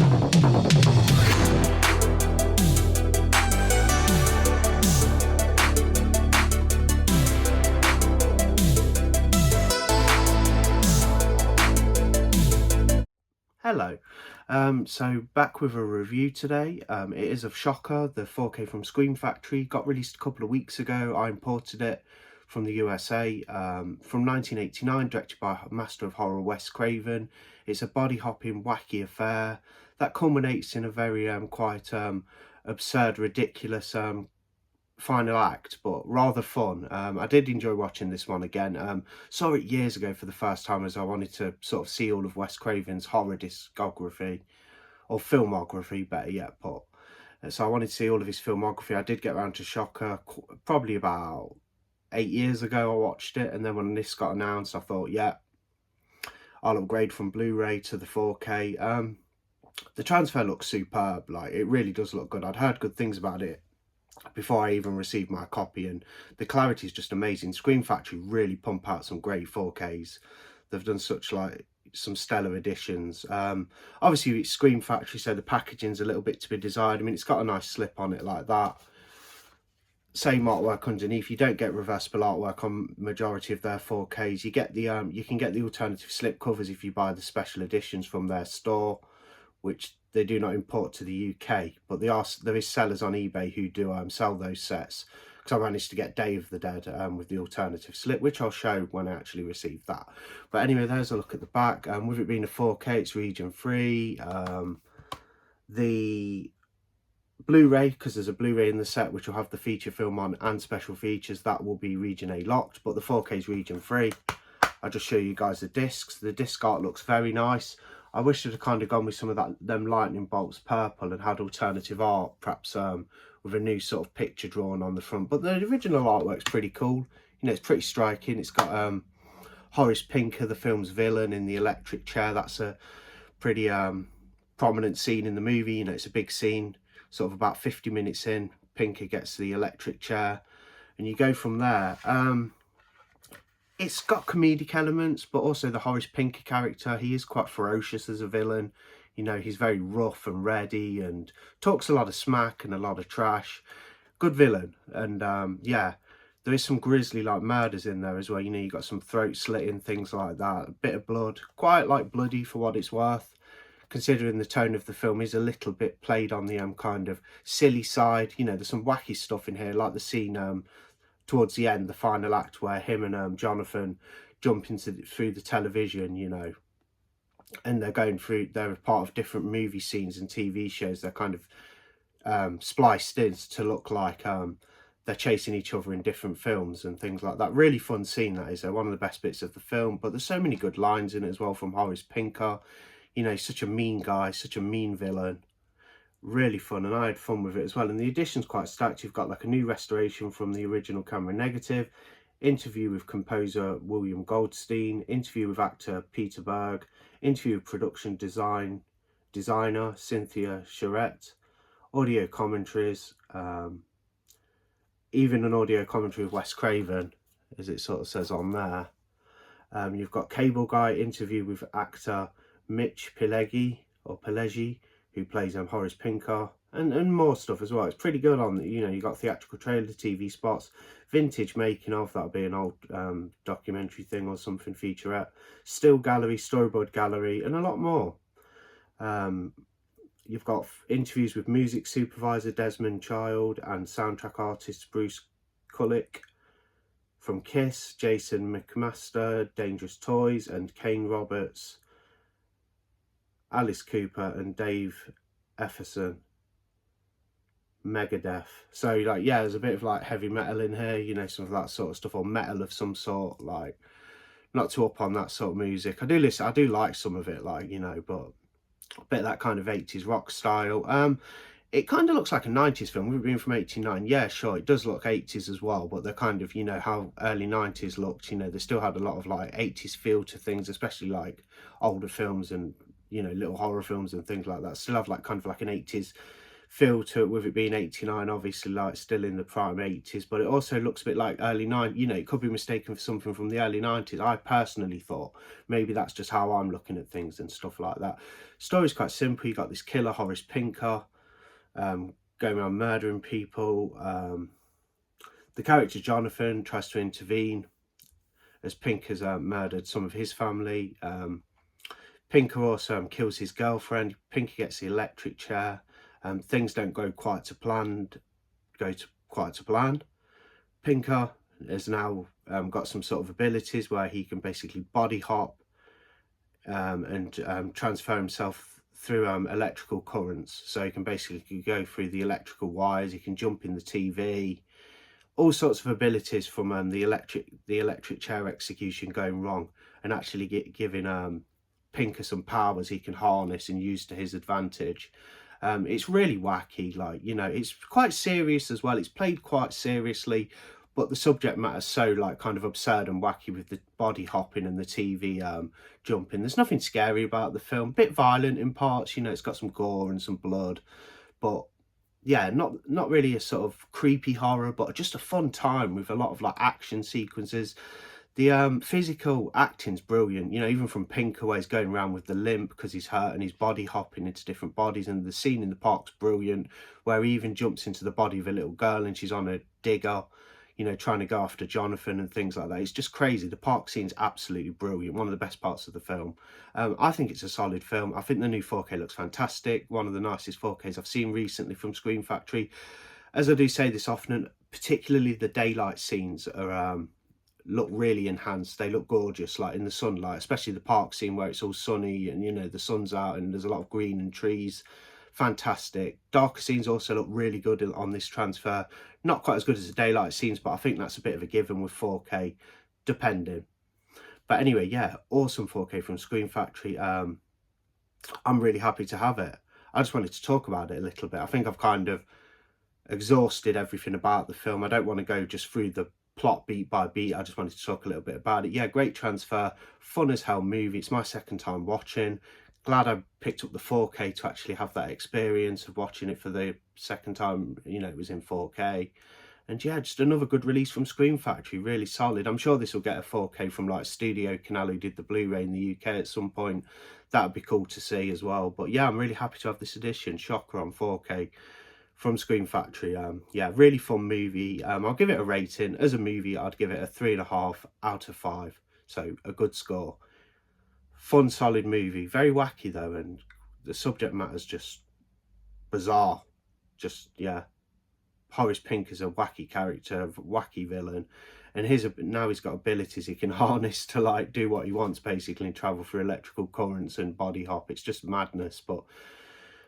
Hello. So back with a review today. It is of Shocker, the 4K from Scream Factory. Got released a couple of weeks ago. I imported it from the USA from 1989, directed by master of horror Wes Craven. It's a body-hopping, wacky affair that culminates in a very quite absurd, ridiculous final act, but rather fun. I did enjoy watching this one again. Saw it years ago for the first time as I wanted to sort of see all of Wes Craven's horror discography, or filmography, better yet put. So I wanted to see all of his filmography. I did get around to Shocker probably about 8 years ago. I watched it, and then when this got announced, I thought, yeah, I'll upgrade from Blu-ray to the 4K. The transfer looks superb. Like, it really does look good. I'd heard good things about it before I even received my copy, and the clarity is just amazing. Scream Factory really pump out some great 4Ks. They've done such like some stellar editions. Obviously it's Scream Factory, so the packaging's a little bit to be desired. I mean, it's got a nice slip on it like that. Same artwork underneath. You don't get reversible artwork on majority of their 4Ks. You get the you can get the alternative slip covers if you buy the special editions from their store, which they do not import to the UK, but there is sellers on eBay who do sell those sets, because I managed to get Day of the Dead with the alternative slip, which I'll show when I actually receive that. But anyway, there's a look at the back. With it being a 4K, it's region free. The Blu-ray, because there's a Blu-ray in the set which will have the feature film on and special features, that will be region A locked, but the 4K is region free. I'll just show you guys the discs. The disc art looks very nice. I wish they'd have kind of gone with some of them lightning bolts purple and had alternative art, perhaps with a new sort of picture drawn on the front. But the original artwork's pretty cool. You know, it's pretty striking. It's got Horace Pinker, the film's villain, in the electric chair. That's a pretty prominent scene in the movie. You know, it's a big scene. Sort of about 50 minutes in, Pinker gets the electric chair, and you go from there. It's got comedic elements, but also the Horace Pinker character, he is quite ferocious as a villain. You know, he's very rough and ready and talks a lot of smack and a lot of trash. Good villain. And yeah, there is some grisly like murders in there as well. You know, you got some throat slitting, things like that. A bit of blood, quite like bloody for what it's worth. Considering the tone of the film is a little bit played on the kind of silly side. You know, there's some wacky stuff in here, like the scene towards the end, the final act, where him and Jonathan jump through the television, you know, and they're going through, they're a part of different movie scenes and TV shows. They're kind of spliced in to look like they're chasing each other in different films and things like that. Really fun scene, that is. They're one of the best bits of the film, but there's so many good lines in it as well from Horace Pinker. You know, he's such a mean guy, such a mean villain. Really fun, and I had fun with it as well. And the edition's quite stacked. You've got like a new restoration from the original camera negative, interview with composer William Goldstein, interview with actor Peter Berg, interview with production designer Cynthia Charette, audio commentaries, even an audio commentary with Wes Craven, as it sort of says on there. You've got Cable Guy, interview with actor Mitch Pileggi, who plays Horace Pinker, and more stuff as well. It's pretty good on, you know, you got theatrical trailer, TV spots, vintage making of, that'll be an old documentary thing or something, featurette, still gallery, storyboard gallery, and a lot more. You've got interviews with music supervisor Desmond Child and soundtrack artist Bruce Kulick from Kiss, Jason McMaster, Dangerous Toys, and Kane Roberts, Alice Cooper, and Dave Efferson, Megadeth. So like, yeah, there's a bit of like heavy metal in here, you know, some of that sort of stuff, or metal of some sort. Like, not too up on that sort of music. I do like some of it, like, you know, but a bit of that kind of 80s rock style. It kind of looks like a 90s film. We've been from 89. Yeah, sure, it does look 80s as well, but they're kind of, you know, how early 90s looked, you know, they still had a lot of like 80s feel to things, especially like older films and, you know, little horror films and things like that. Still have like kind of like an 80s feel to it, with it being 89, obviously, like still in the prime 80s, but it also looks a bit like early 90s. You know, it could be mistaken for something from the early 90s. I personally thought maybe that's just how I'm looking at things and stuff like that. Story's quite simple. You got this killer, Horace Pinker, going around murdering people. The character Jonathan tries to intervene as Pinker's murdered some of his family. Pinker also kills his girlfriend. Pinker gets the electric chair. Things don't go quite to plan. Pinker has now got some sort of abilities where he can basically body hop and transfer himself through electrical currents. So he can basically go through the electrical wires. He can jump in the TV. All sorts of abilities from the electric chair execution going wrong, and actually giving Pinker some powers he can harness and use to his advantage. It's really wacky, like, you know, it's quite serious as well. It's played quite seriously, but the subject matter is so like kind of absurd and wacky with the body hopping and the TV jumping. There's nothing scary about the film. Bit violent in parts, you know, it's got some gore and some blood, but yeah, not really a sort of creepy horror, but just a fun time with a lot of like action sequences. The physical acting's brilliant, you know, even from Pinker where he's going around with the limp because he's hurt and he's body hopping into different bodies, and the scene in the park's brilliant where he even jumps into the body of a little girl and she's on a digger, you know, trying to go after Jonathan and things like that. It's just crazy. The park scene's absolutely brilliant. One of the best parts of the film. I think it's a solid film. I think the new 4K looks fantastic. One of the nicest 4Ks I've seen recently from Screen Factory. As I do say this often, particularly the daylight scenes are look really enhanced. They look gorgeous, like in the sunlight, especially the park scene where it's all sunny and, you know, the sun's out and there's a lot of green and trees. Fantastic. Darker scenes also look really good on this transfer. Not quite as good as the daylight scenes, but I think that's a bit of a given with 4K, depending. But anyway, yeah, awesome 4K from Screen Factory. I'm really happy to have it. I just wanted to talk about it a little bit. I think I've kind of exhausted everything about the film. I don't want to go just through the plot beat by beat. I just wanted to talk a little bit about it. Yeah, great transfer, fun as hell movie. It's my second time watching. Glad I picked up the 4K to actually have that experience of watching it for the second time. You know, it was in 4K. And yeah, just another good release from Screen Factory, really solid. I'm sure this will get a 4K from like Studio Canal, who did the Blu-ray in the UK at some point. That would be cool to see as well. But yeah, I'm really happy to have this edition, Shocker, on 4K from Screen Factory. Yeah, really fun movie. I'll give it a rating. As a movie, I'd give it a 3.5 out of 5. So a good score. Fun, solid movie. Very wacky though, and the subject matter's just bizarre. Just, yeah. Horace Pinker's a wacky character, a wacky villain, and now he's got abilities he can harness to like do what he wants basically, and travel through electrical currents and body hop. It's just madness, but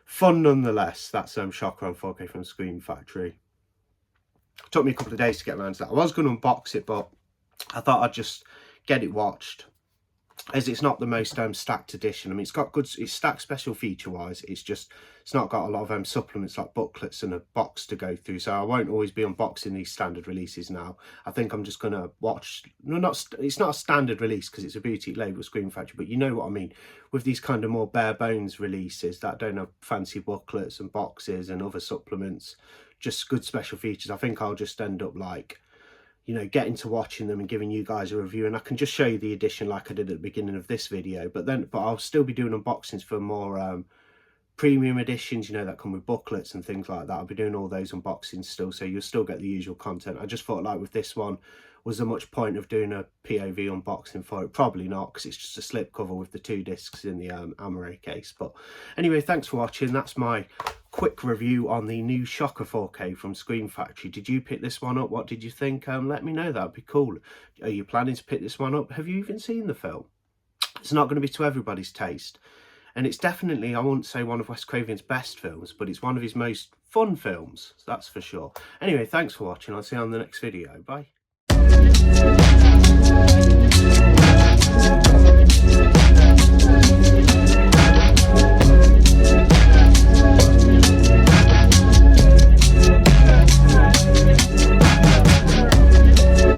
fun nonetheless. That's Shocker on 4K from Screen Factory. It took me a couple of days to get around to that. I was going to unbox it, but I thought I'd just get it watched, as it's not the most stacked edition. I mean, it's stacked special feature wise. It's not got a lot of supplements like booklets and a box to go through. So I won't always be unboxing these standard releases now. I think I'm just gonna watch. No, it's not a standard release because it's a boutique label, Screen Factory. But you know what I mean with these kind of more bare bones releases that don't have fancy booklets and boxes and other supplements. Just good special features. I think I'll just end up like, you know, getting to watching them and giving you guys a review, and I can just show you the edition like I did at the beginning of this video. But I'll still be doing unboxings for more premium editions, you know, that come with booklets and things like that. I'll be doing all those unboxings still, so you'll still get the usual content. I just thought, like with this one, was there much point of doing a POV unboxing for it? Probably not, because it's just a slipcover with the 2 discs in the Amaray case. But anyway, thanks for watching. That's my quick review on the new Shocker 4K from Screen Factory. Did you pick this one up? What did you think? Let me know. That'd be cool. Are you planning to pick this one up? Have you even seen the film? It's not going to be to everybody's taste, and it's definitely, I wouldn't say one of Wes Craven's best films, but it's one of his most fun films, that's for sure. Anyway, thanks for watching. I'll see you on the next video. Bye.